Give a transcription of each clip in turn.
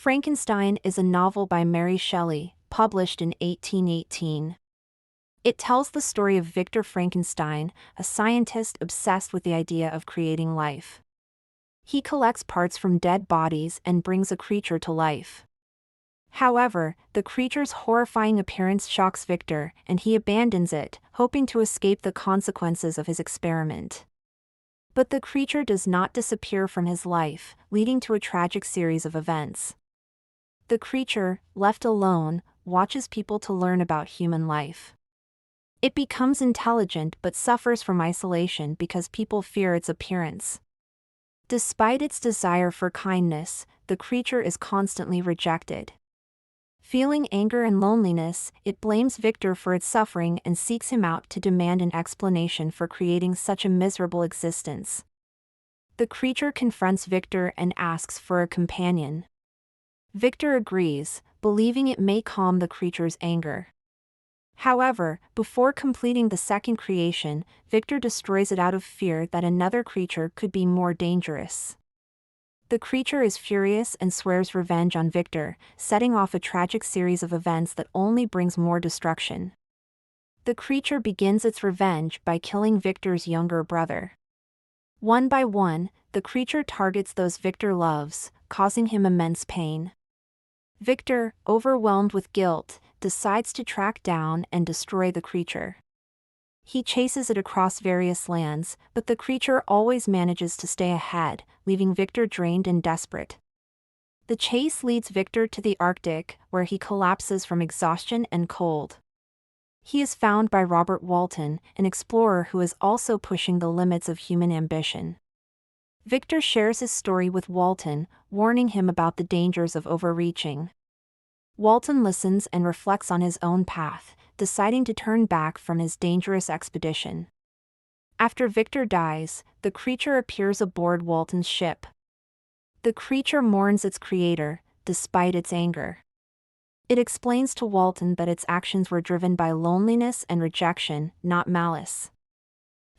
Frankenstein is a novel by Mary Shelley, published in 1818. It tells the story of Victor Frankenstein, a scientist obsessed with the idea of creating life. He collects parts from dead bodies and brings a creature to life. However, the creature's horrifying appearance shocks Victor, and he abandons it, hoping to escape the consequences of his experiment. But the creature does not disappear from his life, leading to a tragic series of events. The creature, left alone, watches people to learn about human life. It becomes intelligent but suffers from isolation because people fear its appearance. Despite its desire for kindness, the creature is constantly rejected. Feeling anger and loneliness, it blames Victor for its suffering and seeks him out to demand an explanation for creating such a miserable existence. The creature confronts Victor and asks for a companion. Victor agrees, believing it may calm the creature's anger. However, before completing the second creation, Victor destroys it out of fear that another creature could be more dangerous. The creature is furious and swears revenge on Victor, setting off a tragic series of events that only brings more destruction. The creature begins its revenge by killing Victor's younger brother. One by one, the creature targets those Victor loves, causing him immense pain. Victor, overwhelmed with guilt, decides to track down and destroy the creature. He chases it across various lands, but the creature always manages to stay ahead, leaving Victor drained and desperate. The chase leads Victor to the Arctic, where he collapses from exhaustion and cold. He is found by Robert Walton, an explorer who is also pushing the limits of human ambition. Victor shares his story with Walton, warning him about the dangers of overreaching. Walton listens and reflects on his own path, deciding to turn back from his dangerous expedition. After Victor dies, the creature appears aboard Walton's ship. The creature mourns its creator, despite its anger. It explains to Walton that its actions were driven by loneliness and rejection, not malice.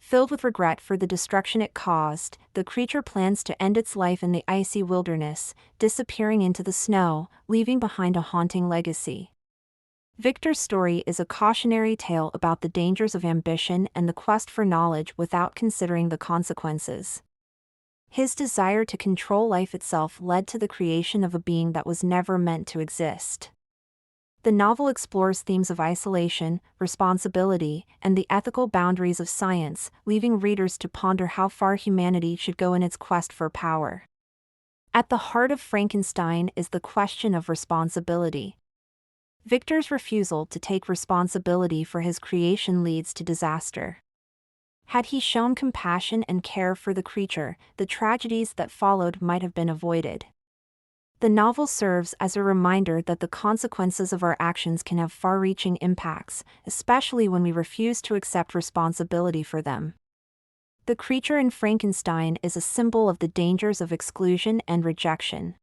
Filled with regret for the destruction it caused, the creature plans to end its life in the icy wilderness, disappearing into the snow, leaving behind a haunting legacy. Victor's story is a cautionary tale about the dangers of ambition and the quest for knowledge without considering the consequences. His desire to control life itself led to the creation of a being that was never meant to exist. The novel explores themes of isolation, responsibility, and the ethical boundaries of science, leaving readers to ponder how far humanity should go in its quest for power. At the heart of Frankenstein is the question of responsibility. Victor's refusal to take responsibility for his creation leads to disaster. Had he shown compassion and care for the creature, the tragedies that followed might have been avoided. The novel serves as a reminder that the consequences of our actions can have far-reaching impacts, especially when we refuse to accept responsibility for them. The creature in Frankenstein is a symbol of the dangers of exclusion and rejection.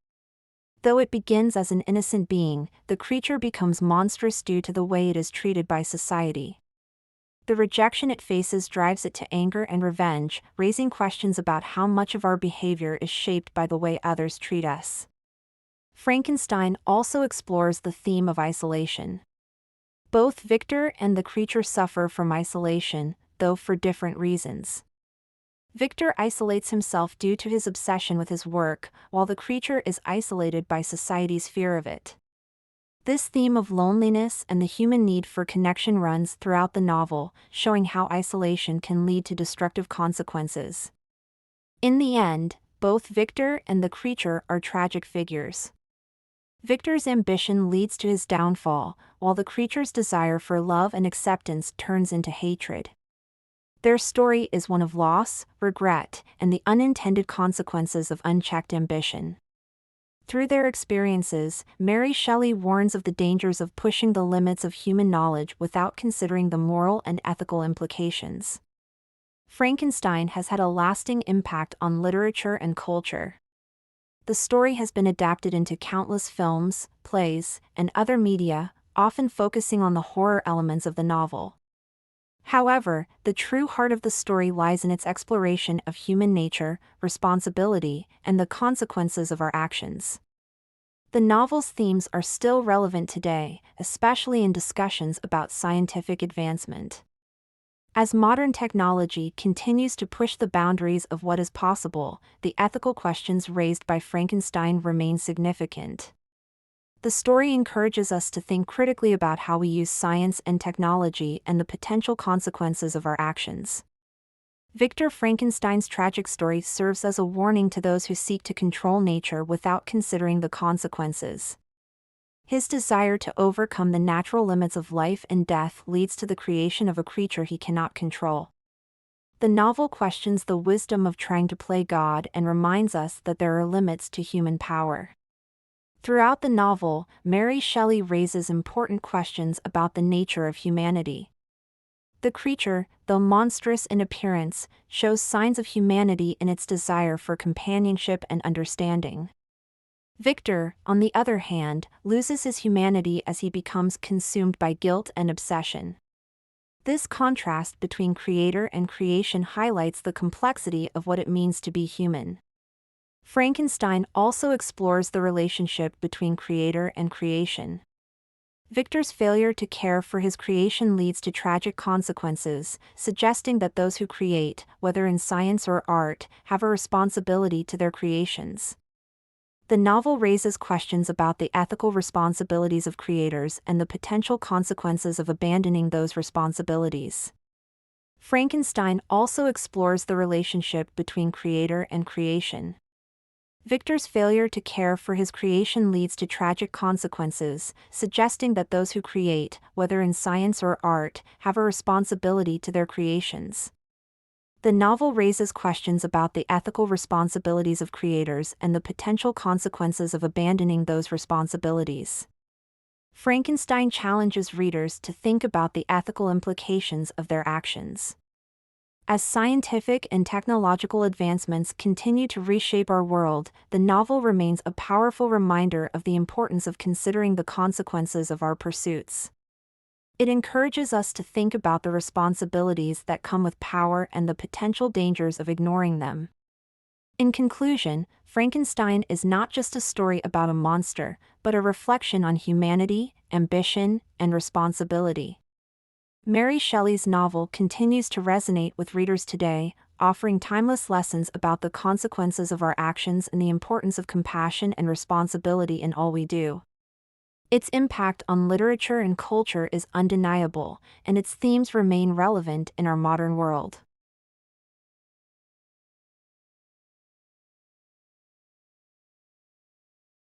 Though it begins as an innocent being, the creature becomes monstrous due to the way it is treated by society. The rejection it faces drives it to anger and revenge, raising questions about how much of our behavior is shaped by the way others treat us. Frankenstein also explores the theme of isolation. Both Victor and the creature suffer from isolation, though for different reasons. Victor isolates himself due to his obsession with his work, while the creature is isolated by society's fear of it. This theme of loneliness and the human need for connection runs throughout the novel, showing how isolation can lead to destructive consequences. In the end, both Victor and the creature are tragic figures. Victor's ambition leads to his downfall, while the creature's desire for love and acceptance turns into hatred. Their story is one of loss, regret, and the unintended consequences of unchecked ambition. Through their experiences, Mary Shelley warns of the dangers of pushing the limits of human knowledge without considering the moral and ethical implications. Frankenstein has had a lasting impact on literature and culture. The story has been adapted into countless films, plays, and other media, often focusing on the horror elements of the novel. However, the true heart of the story lies in its exploration of human nature, responsibility, and the consequences of our actions. The novel's themes are still relevant today, especially in discussions about scientific advancement. As modern technology continues to push the boundaries of what is possible, the ethical questions raised by Frankenstein remain significant. The story encourages us to think critically about how we use science and technology and the potential consequences of our actions. Victor Frankenstein's tragic story serves as a warning to those who seek to control nature without considering the consequences. His desire to overcome the natural limits of life and death leads to the creation of a creature he cannot control. The novel questions the wisdom of trying to play God and reminds us that there are limits to human power. Throughout the novel, Mary Shelley raises important questions about the nature of humanity. The creature, though monstrous in appearance, shows signs of humanity in its desire for companionship and understanding. Victor, on the other hand, loses his humanity as he becomes consumed by guilt and obsession. This contrast between creator and creation highlights the complexity of what it means to be human. Frankenstein also explores the relationship between creator and creation. Victor's failure to care for his creation leads to tragic consequences, suggesting that those who create, whether in science or art, have a responsibility to their creations. The novel raises questions about the ethical responsibilities of creators and the potential consequences of abandoning those responsibilities. Frankenstein also explores the relationship between creator and creation. Victor's failure to care for his creation leads to tragic consequences, suggesting that those who create, whether in science or art, have a responsibility to their creations. The novel raises questions about the ethical responsibilities of creators and the potential consequences of abandoning those responsibilities. Frankenstein challenges readers to think about the ethical implications of their actions. As scientific and technological advancements continue to reshape our world, the novel remains a powerful reminder of the importance of considering the consequences of our pursuits. It encourages us to think about the responsibilities that come with power and the potential dangers of ignoring them. In conclusion, Frankenstein is not just a story about a monster, but a reflection on humanity, ambition, and responsibility. Mary Shelley's novel continues to resonate with readers today, offering timeless lessons about the consequences of our actions and the importance of compassion and responsibility in all we do. Its impact on literature and culture is undeniable, and its themes remain relevant in our modern world.